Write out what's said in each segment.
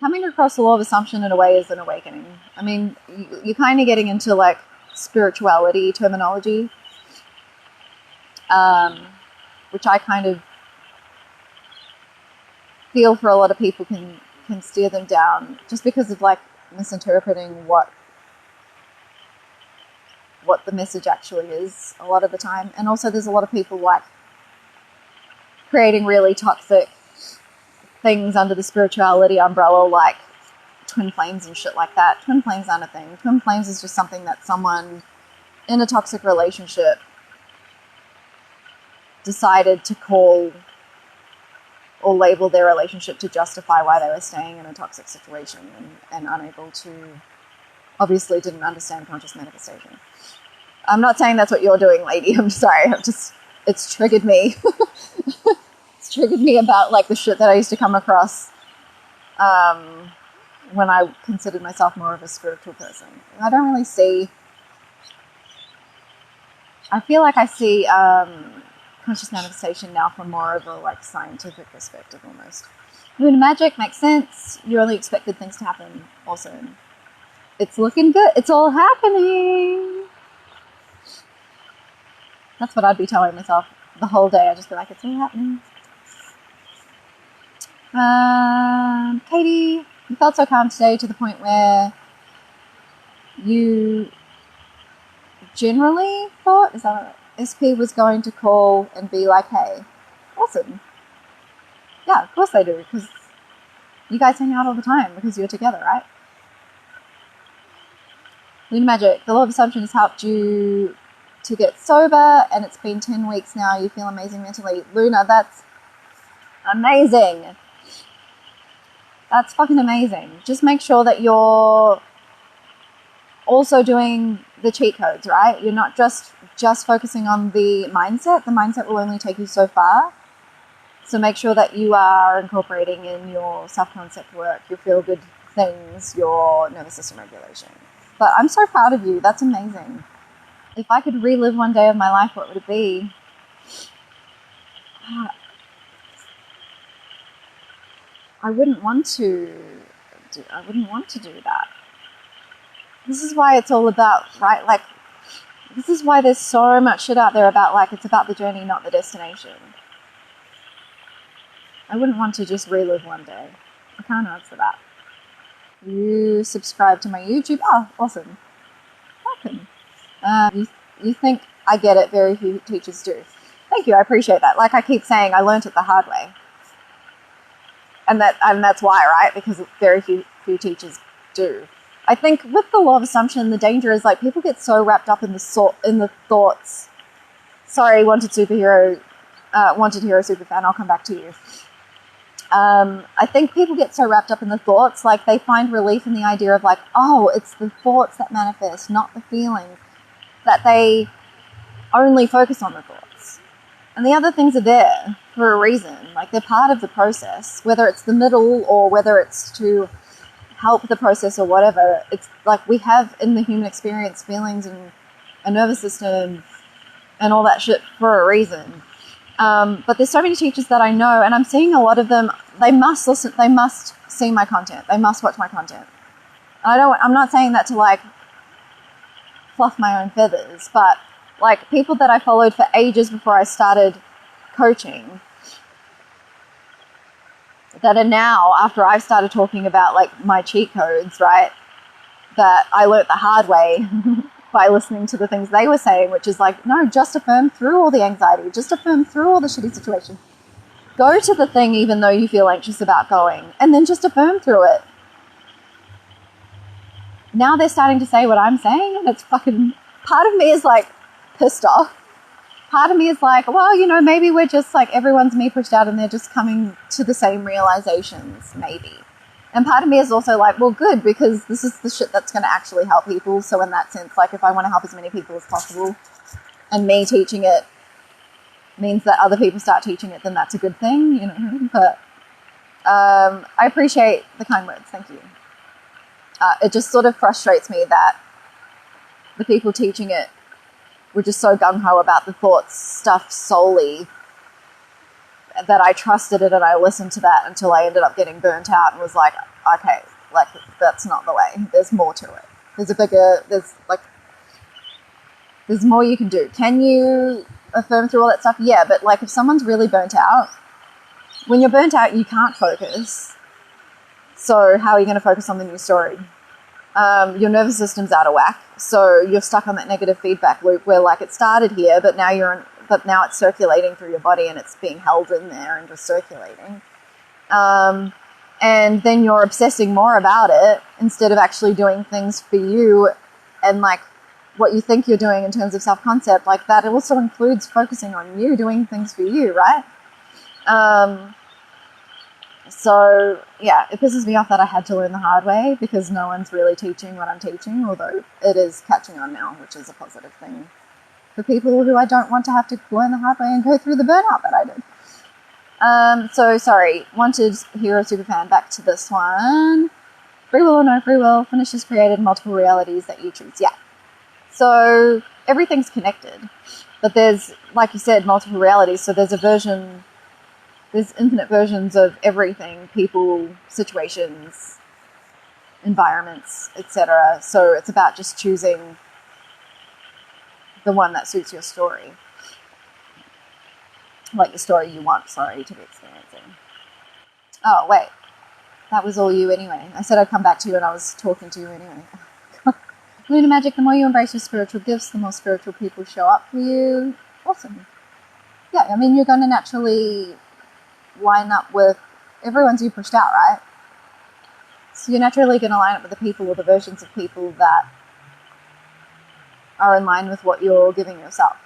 coming across the law of assumption in a way is an awakening. I mean, you're kind of getting into like spirituality terminology, which I kind of feel for a lot of people can steer them down just because of like misinterpreting what the message actually is a lot of the time. And also there's a lot of people like creating really toxic things under the spirituality umbrella, like twin flames and shit like that. Twin flames aren't a thing. Twin flames is just something that someone in a toxic relationship decided to call or label their relationship to justify why they were staying in a toxic situation, and unable to, obviously didn't understand conscious manifestation. I'm not saying that's what you're doing, lady. I'm sorry. It's triggered me. It's triggered me about like the shit that I used to come across when I considered myself more of a spiritual person. I don't really see, I feel like I see conscious manifestation now from more of a like scientific perspective almost. Moon magic makes sense. You only expected things to happen. Awesome. It's looking good. It's all happening. That's what I'd be telling myself the whole day. I'd just be like, it's all happening. Katie, you felt so calm today to the point where you generally thought, is that SP was going to call and be like, hey, awesome. Yeah, of course they do, because you guys hang out all the time because you're together, right? Luna Magic, the law of assumption has helped you to get sober, and it's been 10 weeks now. You feel amazing mentally. Luna, that's amazing. That's fucking amazing. Just make sure that you're also doing the cheat codes, right? You're not just focusing on the mindset. The mindset will only take you so far. So make sure that you are incorporating in your self-concept work, your feel-good things, your nervous system regulation. But I'm so proud of you. That's amazing. If I could relive one day of my life, what would it be? I wouldn't want to do that. This is why it's all about, right? Like, this is why there's so much shit out there about, like, it's about the journey, not the destination. I wouldn't want to just relive one day. I can't answer that. You subscribe to my YouTube? Oh, awesome. Welcome. You think I get it, very few teachers do. Thank you, I appreciate that. Like I keep saying, I learned it the hard way. And that's why, right? Because very few teachers do. I think with the law of assumption, the danger is like people get so wrapped up in the thoughts. Sorry, wanted hero superfan, I'll come back to you. I think people get so wrapped up in the thoughts, like they find relief in the idea of like, oh, it's the thoughts that manifest, not the feelings, that they only focus on the thoughts. And the other things are there for a reason, like they're part of the process, whether it's the middle or whether it's to help the process or whatever. It's like we have in the human experience feelings and a nervous system and all that shit for a reason. But there's so many teachers that I know, and I'm seeing a lot of them, they must listen, they must see my content, they must watch my content. I'm not saying that to like fluff my own feathers, but like people that I followed for ages before I started coaching that are now, after I've started talking about like my cheat codes, right, that I learnt the hard way by listening to the things they were saying, which is like, no, just affirm through all the anxiety, just affirm through all the shitty situation. Go to the thing even though you feel anxious about going, and then just affirm through it. Now they're starting to say what I'm saying, and it's fucking, part of me is like pissed off. Part of me is like, well, you know, maybe we're just like, everyone's me pushed out and they're just coming to the same realizations, maybe. And part of me is also like, well, good, because this is the shit that's going to actually help people. So in that sense, like if I want to help as many people as possible and me teaching it means that other people start teaching it, then that's a good thing, you know. But I appreciate the kind words. Thank you. It just sort of frustrates me that the people teaching it were just so gung-ho about the thoughts stuff solely that I trusted it and I listened to that until I ended up getting burnt out and was like, okay, like, that's not the way. There's more to it. There's more you can do. Can you affirm through all that stuff? Yeah, but like if someone's really burnt out, when you're burnt out, you can't focus. So how are you going to focus on the new story? Your nervous system's out of whack, so you're stuck on that negative feedback loop where like it started here, but now it's circulating through your body and it's being held in there and just circulating. And then you're obsessing more about it instead of actually doing things for you and like what you think you're doing in terms of self-concept. Like that also includes focusing on you, doing things for you, right? So yeah, it pisses me off that I had to learn the hard way because no one's really teaching what I'm teaching, although it is catching on now, which is a positive thing for people who I don't want to have to learn the hard way and go through the burnout that I did. So sorry, wanted hero superfan, back to this one. Free will or no free will, Finish has created multiple realities that you choose. Yeah. So everything's connected, but there's, like you said, multiple realities. So there's infinite versions of everything, people, situations, environments, etc. So it's about just choosing the one that suits your story. Like the story you want, to be experiencing. Oh, wait. That was all you anyway. I said I'd come back to you and I was talking to you anyway. Lunar Magic, the more you embrace your spiritual gifts, the more spiritual people show up for you. Awesome. Yeah, I mean, you're going to naturally line up with everyone's you pushed out, right? So you're naturally going to line up with the people or the versions of people that are in line with what you're giving yourself.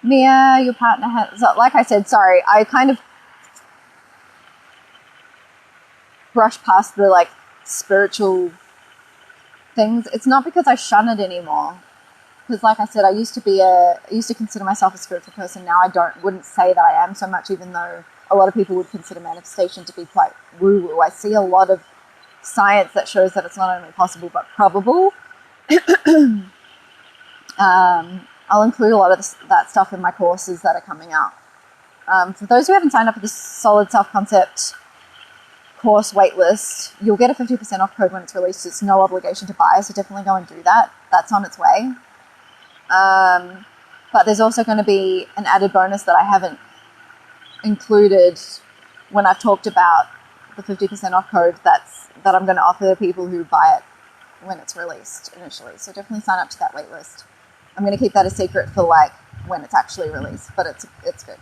Mia, your partner has, so like I said, sorry, I kind of brushed past the like spiritual things. It's not because I shun it anymore. Because like I said, I used to consider myself a spiritual person. Now I wouldn't say that I am so much, even though a lot of people would consider manifestation to be quite woo-woo. I see a lot of science that shows that it's not only possible but probable. I'll include a lot of that stuff in my courses that are coming out. For those who haven't signed up for the Solid Self-Concept course waitlist, you'll get a 50% off code when it's released. It's no obligation to buy, so definitely go and do that. That's on its way. But there's also going to be an added bonus that I haven't included when I've talked about the 50% off code that I'm going to offer people who buy it when it's released initially. So definitely sign up to that waitlist. I'm going to keep that a secret for like when it's actually released, but it's good.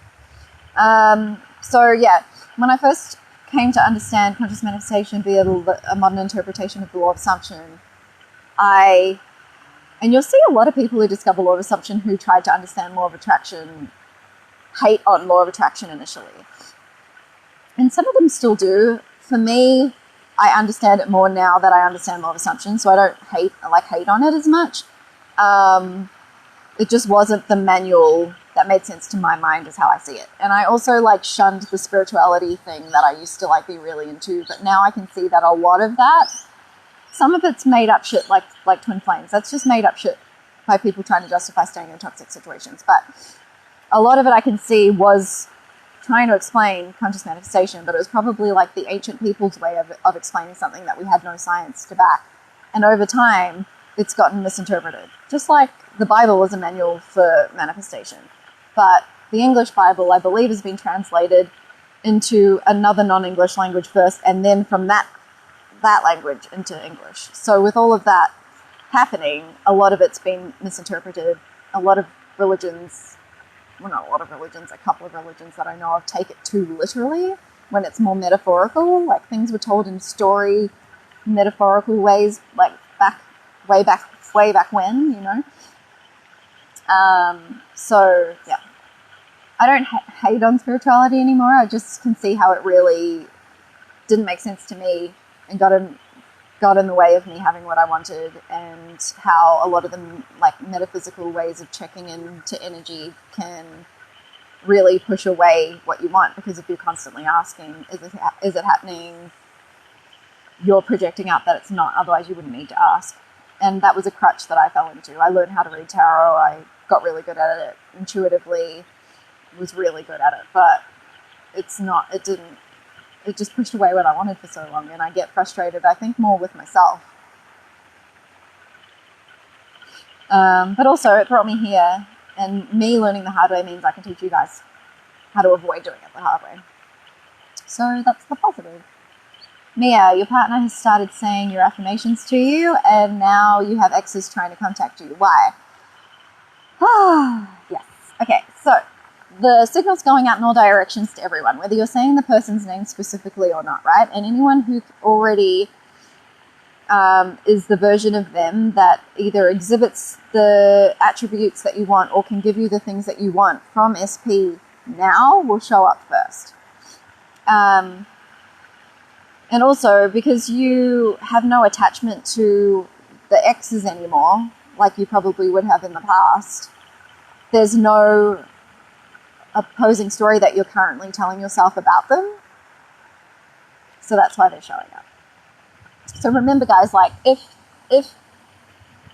So yeah, when I first came to understand conscious manifestation via a modern interpretation of the law of assumption, and you'll see a lot of people who discover law of assumption who tried to understand law of attraction hate on law of attraction initially. And some of them still do. For me, I understand it more now that I understand law of assumption, so I don't hate on it as much. It just wasn't the manual that made sense to my mind is how I see it. And I also like shunned the spirituality thing that I used to like be really into, but now I can see that a lot of that, some of it's made up shit like twin flames. That's just made up shit by people trying to justify staying in toxic situations. But a lot of it I can see was trying to explain conscious manifestation, but it was probably like the ancient people's way of explaining something that we had no science to back. And over time, it's gotten misinterpreted. Just like the Bible was a manual for manifestation. But the English Bible, I believe, has been translated into another non-English language first, and then from that language into English. So with all of that happening, a lot of it's been misinterpreted. A lot of religions, well, not a lot of religions, a couple of religions that I know of take it too literally when it's more metaphorical. Like things were told in story, metaphorical ways, like way back when, you know. So yeah, I don't hate on spirituality anymore. I just can see how it really didn't make sense to me and got in the way of me having what I wanted, and how a lot of the like metaphysical ways of checking into energy can really push away what you want, because if you're constantly asking, is it happening, you're projecting out that it's not, otherwise you wouldn't need to ask. And that was a crutch that I fell into. I learned how to read tarot. I got really good at it intuitively, was really good at it, but it didn't it just pushed away what I wanted for so long, and I get frustrated, I think, more with myself. But also it brought me here, and me learning the hard way means I can teach you guys how to avoid doing it the hard way. So that's the positive. Mia, your partner has started saying your affirmations to you, and now you have exes trying to contact you. Why? Yes. Okay, so the signal's going out in all directions to everyone, whether you're saying the person's name specifically or not, right? And anyone who already is the version of them that either exhibits the attributes that you want or can give you the things that you want from SP now will show up first. And also, because you have no attachment to the exes anymore, like you probably would have in the past, there's no opposing story that you're currently telling yourself about them. So that's why they're showing up. So remember, guys, like if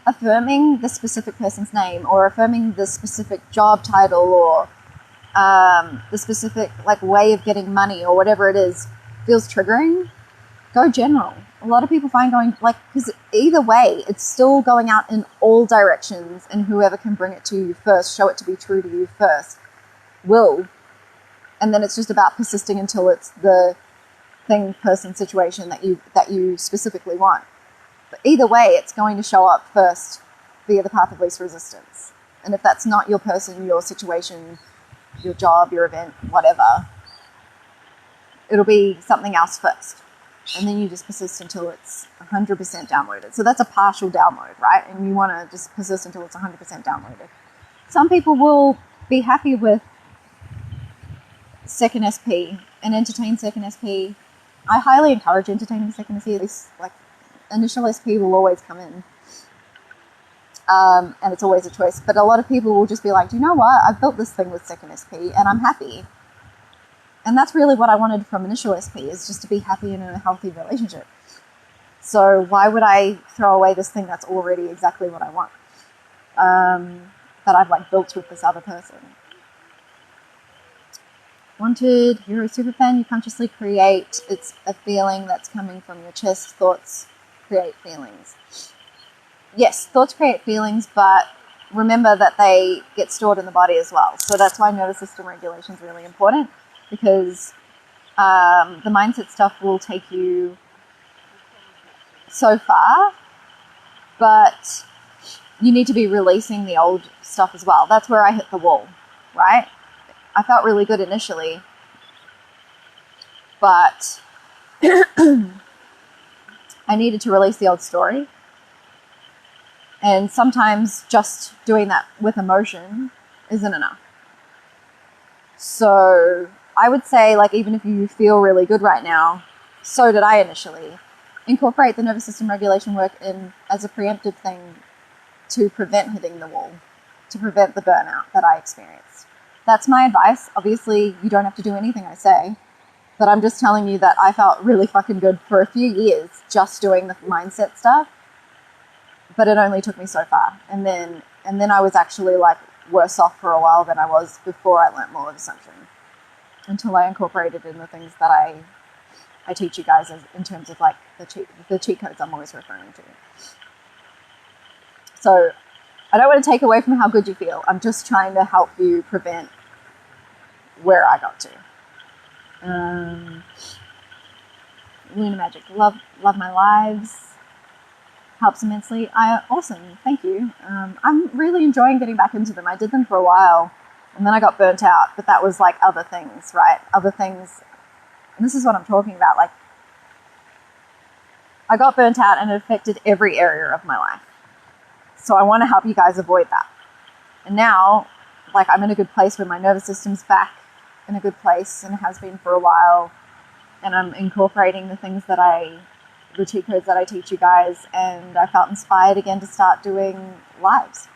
affirming the specific person's name or affirming the specific job title or the specific like way of getting money or whatever it is feels triggering, go general. A lot of people find going like, because either way, it's still going out in all directions, and whoever can bring it to you first, show it to be true to you first, will. And then it's just about persisting until it's the thing, person, situation that you specifically want. But either way, it's going to show up first via the path of least resistance. And if that's not your person, your situation, your job, your event, whatever, it'll be something else first. And then you just persist until it's 100% downloaded. So that's a partial download, right? And you want to just persist until it's 100% downloaded. Some people will be happy with second SP and entertain second SP. I highly encourage entertaining second SP. At least, like, initial SP will always come in. And it's always a choice. But a lot of people will just be like, do you know what? I've built this thing with second SP and I'm happy. And that's really what I wanted from initial SP, is just to be happy in a healthy relationship. So why would I throw away this thing that's already exactly what I want? That I've like built with this other person. Wanted hero superfan, you consciously create. It's a feeling that's coming from your chest. Thoughts create feelings. Yes, thoughts create feelings, but remember that they get stored in the body as well. So that's why nervous system regulation is really important. Because the mindset stuff will take you so far, but you need to be releasing the old stuff as well. That's where I hit the wall, right? I felt really good initially, but I needed to release the old story. And sometimes just doing that with emotion isn't enough. So I would say, like, even if you feel really good right now, so did I initially, incorporate the nervous system regulation work in as a preemptive thing to prevent hitting the wall, to prevent the burnout that I experienced. That's my advice. Obviously, you don't have to do anything I say, but I'm just telling you that I felt really fucking good for a few years just doing the mindset stuff, but it only took me so far. And then I was actually, like, worse off for a while than I was before I learnt law of assumption, until I incorporated in the things that I teach you guys in terms of like the cheat codes I'm always referring to. So I don't want to take away from how good you feel. I'm just trying to help you prevent where I got to. Luna Magic, love my lives. Helps immensely. Awesome, thank you. I'm really enjoying getting back into them. I did them for a while, and then I got burnt out, but that was like other things, right? Other things, and this is what I'm talking about. Like, I got burnt out and it affected every area of my life. So I want to help you guys avoid that. And now, like, I'm in a good place where my nervous system's back in a good place, and it has been for a while, and I'm incorporating the things that the cheat codes that I teach you guys, and I felt inspired again to start doing lives.